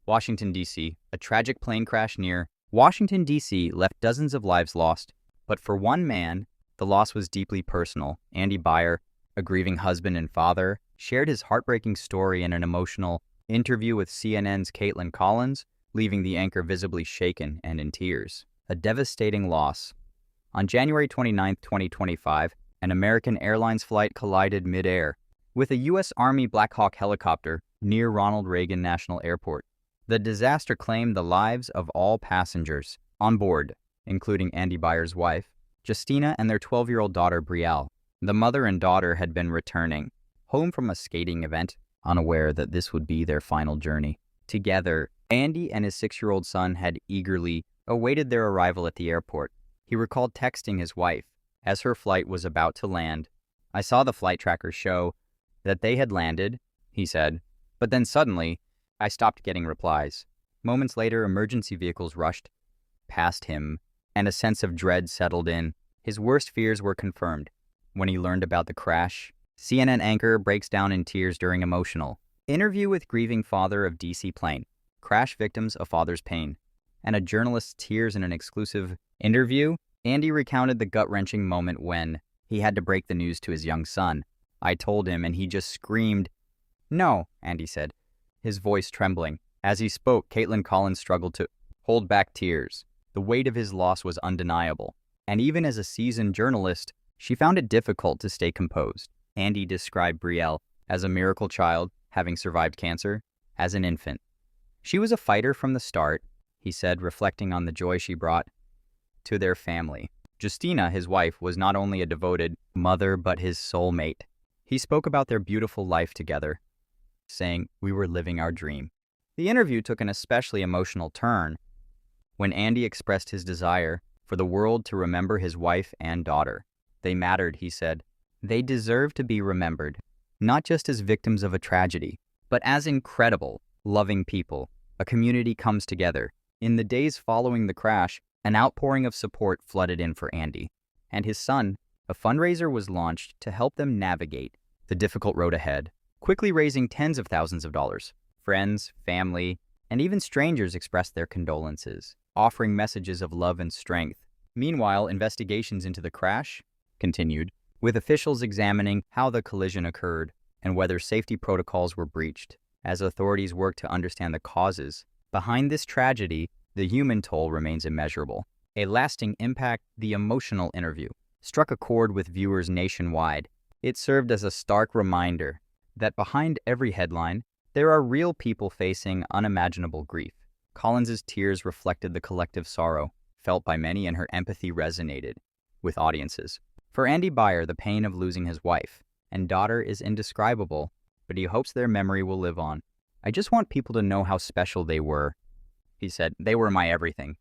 Washington, D.C. A tragic plane crash near Washington, D.C. left dozens of lives lost. But for one man, the loss was deeply personal. Andy Beyer, a grieving husband and father, shared his heartbreaking story in an emotional interview with CNN's Kaitlan Collins, leaving the anchor visibly shaken and in tears. A devastating loss. On January 29, 2025, an American Airlines flight collided mid-air with a U.S. Army Black Hawk helicopter near Ronald Reagan National Airport. The disaster claimed the lives of all passengers on board, including Andy Beyer's wife, Justina, and their 12-year-old daughter, Brielle. The mother and daughter had been returning home from a skating event, unaware that this would be their final journey. Together, Andy and his 6-year-old son had eagerly awaited their arrival at the airport. He recalled texting his wife as her flight was about to land. "I saw the flight trackers show that they had landed," he said, "but then suddenly, I stopped getting replies." Moments later, emergency vehicles rushed past him, and a sense of dread settled in. His worst fears were confirmed when he learned about the crash. CNN anchor breaks down in tears during emotional interview with grieving father of DC plane. Crash victims, a father's pain. And a journalist's tears in an exclusive interview. Andy recounted the gut-wrenching moment when he had to break the news to his young son. "I told him and he just screamed." "No," Andy said, his voice trembling. As he spoke, Kaitlan Collins struggled to hold back tears. The weight of his loss was undeniable, and even as a seasoned journalist, she found it difficult to stay composed. Andy described Brielle as a miracle child, having survived cancer as an infant. "She was a fighter from the start," he said, reflecting on the joy she brought to their family. Justina, his wife, was not only a devoted mother but his soulmate. He spoke about their beautiful life together, saying, "We were living our dream." The interview took an especially emotional turn when Andy expressed his desire for the world to remember his wife and daughter. "They mattered," he said. "They deserve to be remembered, not just as victims of a tragedy, but as incredible, loving people." A community comes together. In the days following the crash, an outpouring of support flooded in for Andy and his son. A fundraiser was launched to help them navigate the difficult road ahead, quickly raising tens of thousands of dollars. Friends, family, and even strangers expressed their condolences, offering messages of love and strength. Meanwhile, investigations into the crash continued, with officials examining how the collision occurred and whether safety protocols were breached. As authorities work to understand the causes behind this tragedy, the human toll remains immeasurable. A lasting impact. The emotional interview struck a chord with viewers nationwide. It served as a stark reminder that behind every headline, there are real people facing unimaginable grief. Collins's tears reflected the collective sorrow felt by many, and her empathy resonated with audiences. For Andy Beyer, the pain of losing his wife and daughter is indescribable, but he hopes their memory will live on. "I just want people to know how special they were," he said. "They were my everything."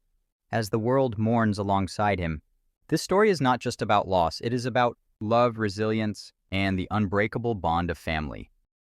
As the world mourns alongside him, this story is not just about loss. It is about love, resilience, and the unbreakable bond of family.